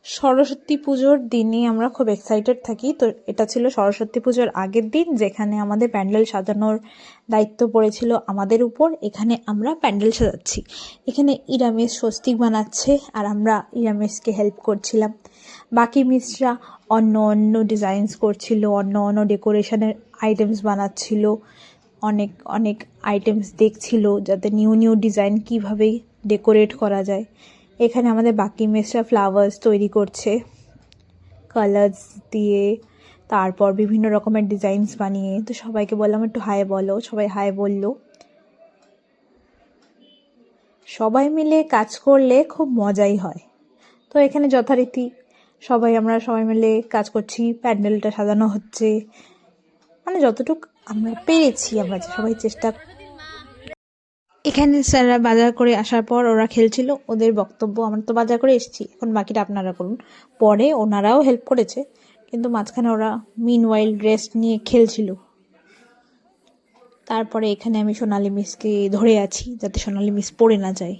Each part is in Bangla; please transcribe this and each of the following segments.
সরস্বতী পুজোর দিনে আমরা খুব এক্সাইটেড থাকি। তো এটা ছিল সরস্বতী পুজোর আগের দিন, যেখানে আমাদের প্যান্ডেল সাজানোর দায়িত্ব পড়েছিল আমাদের উপর। এখানে আমরা প্যান্ডেল সাজাচ্ছি, এখানে ইরামেশ স্বস্তিক বানাচ্ছে আর আমরা ইরামেশকে হেল্প করছিলাম। বাকি মিসরা অন্য অন্য ডিজাইনস করছিল, অন্য অন্য ডেকোরেশনের আইটেমস বানাচ্ছিল, অনেক অনেক আইটেমস দেখছিল যাতে নিউ নিউ ডিজাইন কীভাবে ডেকোরেট করা যায়। এখানে আমাদের বাকি মেসরা ফ্লাওয়ার্স তৈরি করছে কালার্স দিয়ে, তারপর বিভিন্ন রকমের ডিজাইনস বানিয়ে। তো সবাইকে বললাম একটু হাই বলো, সবাই হাই বলল। সবাই মিলে কাজ করলে খুব মজাই হয়। তো এখানে যথারীতি আমরা সবাই মিলে কাজ করছি, প্যান্ডেলটা সাজানো হচ্ছে, মানে যতটুকু আমরা পেরেছি আমরা সবাই চেষ্টা। এখানে স্যাররা বাজার করে আসার পর ওরা খেলছিল, ওদের বক্তব্য। আমরা তো বাজার করে এসেছি, এখন বাকিটা আপনারা করুন। পরে ওনারাও হেল্প করেছে, কিন্তু মাঝখানে ওরা মিনওয়াইল রেস্ট নিয়ে খেলছিল। তারপরে এখানে আমি সোনালি মিসকে ধরে আছি যাতে সোনালি মিস পড়ে না যায়।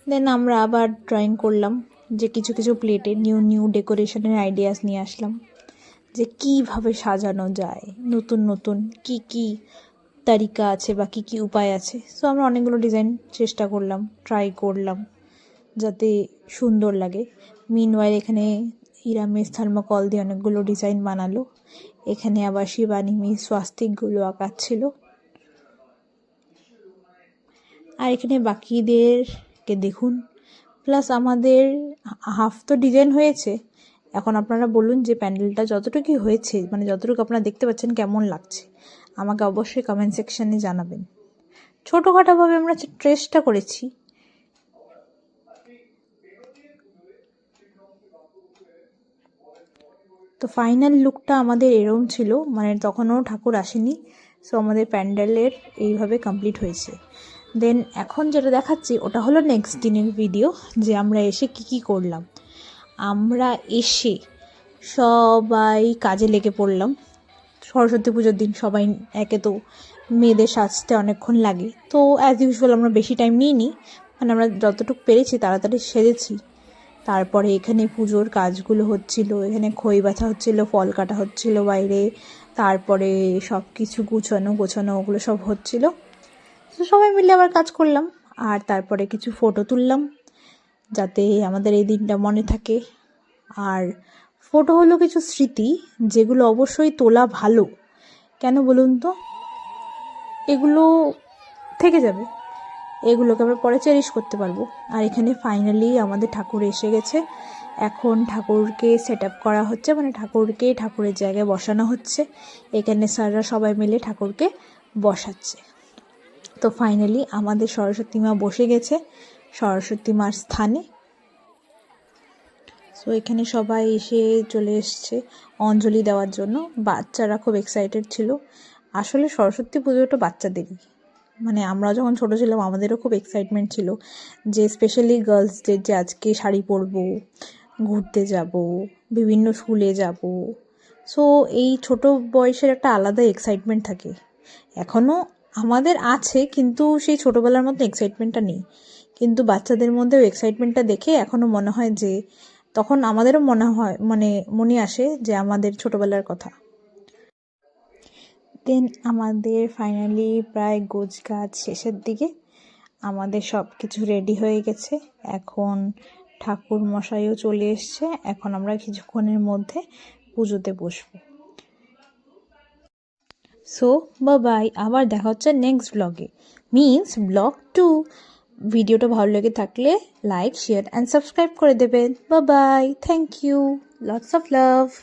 দেন আমরা আবার ড্রয়িং করলাম, যে কিছু কিছু প্লেটে নিউ নিউ ডেকোরেশনের আইডিয়াস নিয়ে আসলাম, যে কীভাবে সাজানো যায়, নতুন নতুন কি কি তারিকা আছে বা কী কী উপায় আছে। সো আমরা অনেকগুলো ডিজাইন চেষ্টা করলাম, ট্রাই করলাম যাতে সুন্দর লাগে। মিনওয়াইল এখানে ইরামেশ থার্মোকল দিয়ে অনেকগুলো ডিজাইন বানালো। এখানে আবার শিবানী মিস স্বাস্তিকগুলো আঁকাচ্ছিল। আর এখানে বাকিদেরকে দেখুন। প্লাস আমাদের হাফ তো ডিজাইন হয়েছে। এখন আপনারা বলুন যে প্যান্ডেলটা যতটুকু হয়েছে, মানে যতটুকু আপনারা দেখতে পাচ্ছেন, কেমন লাগছে আমাকে অবশ্যই কমেন্ট সেকশানে জানাবেন। ছোটোখাটোভাবে আমরা চেষ্টা করেছি। তো ফাইনাল লুকটা আমাদের এরকম ছিল, মানে তখনও ঠাকুর আসেনি। সো আমাদের প্যান্ডেলের এইভাবে কমপ্লিট হয়েছে। দেন এখন যেটা দেখাচ্ছি ওটা হলো নেক্সট দিনের ভিডিও, যে আমরা এসে কি করলাম। আমরা এসে সবাই কাজে লেগে পড়লাম। সরস্বতী পুজোর দিন সবাই, একে তো মেয়েদের সাজতে অনেকক্ষণ লাগে, তো অ্যাজ ইউজুয়াল আমরা বেশি টাইম নিইনি, মানে আমরা যতটুকু পেরেছি তাড়াতাড়ি সেজেছি। তারপরে এখানে পুজোর কাজগুলো হচ্ছিল, এখানে খই বাছা হচ্ছিল, ফল কাটা হচ্ছিল বাইরে, তারপরে সব কিছু গোছানো ওগুলো সব হচ্ছিল। তো সবাই মিলে আবার কাজ করলাম, আর তারপরে কিছু ফটো তুললাম যাতে আমাদের এই দিনটা মনে থাকে। আর ফটো হলো কিছু স্মৃতি, যেগুলো অবশ্যই তোলা ভালো। কেন বলুন তো, এগুলো থেকে যাবে, এগুলোকে আমরা পরে চেরিশ করতে পারবো। আর এখানে ফাইনালি আমাদের ঠাকুর এসে গেছে। এখন ঠাকুরকে সেট আপ করা হচ্ছে, মানে ঠাকুরকে ঠাকুরের জায়গায় বসানো হচ্ছে। এখানে স্যাররা সবাই মিলে ঠাকুরকে বসাচ্ছে। তো ফাইনালি আমাদের সরস্বতী মা বসে গেছে সরস্বতী মার স্থানে। সো এখানে সবাই এসে চলে এসছে অঞ্জলি দেওয়ার জন্য। বাচ্চারা খুব এক্সাইটেড ছিল। আসলে সরস্বতী পুজোটা বাচ্চাদেরই, মানে আমরা যখন ছোটো ছিলাম আমাদেরও খুব এক্সাইটমেন্ট ছিল, যে স্পেশালি গার্লসদের, যে আজকে শাড়ি পরবো, ঘুরতে যাব, বিভিন্ন স্কুলে যাব। সো এই ছোটো বয়সের একটা আলাদা এক্সাইটমেন্ট থাকে, এখনও আমাদের আছে, কিন্তু সেই ছোটোবেলার মতো এক্সাইটমেন্টটা নেই। কিন্তু বাচ্চাদের মধ্যেও এক্সাইটমেন্টটা দেখে এখনও মনে হয় যে, তখন আমাদেরও মনে আসে যে আমাদের ছোটোবেলার কথা। দেন আমাদের ফাইনালি প্রায় গোছগাছ শেষের দিকে, আমাদের সব কিছু রেডি হয়ে গেছে। এখন ঠাকুর মশাইও চলে এসছে, এখন আমরা কিছুক্ষণের মধ্যে পুজোতে বসবো। সো বাই, আবার দেখা হচ্ছে নেক্সট ব্লগে, মিন্স ব্লগ 2। ভিডিওটা ভালো লেগে থাকলে লাইক, শেয়ার অ্যান্ড সাবস্ক্রাইব করে দেবেন। Bye, thank you, lots of love.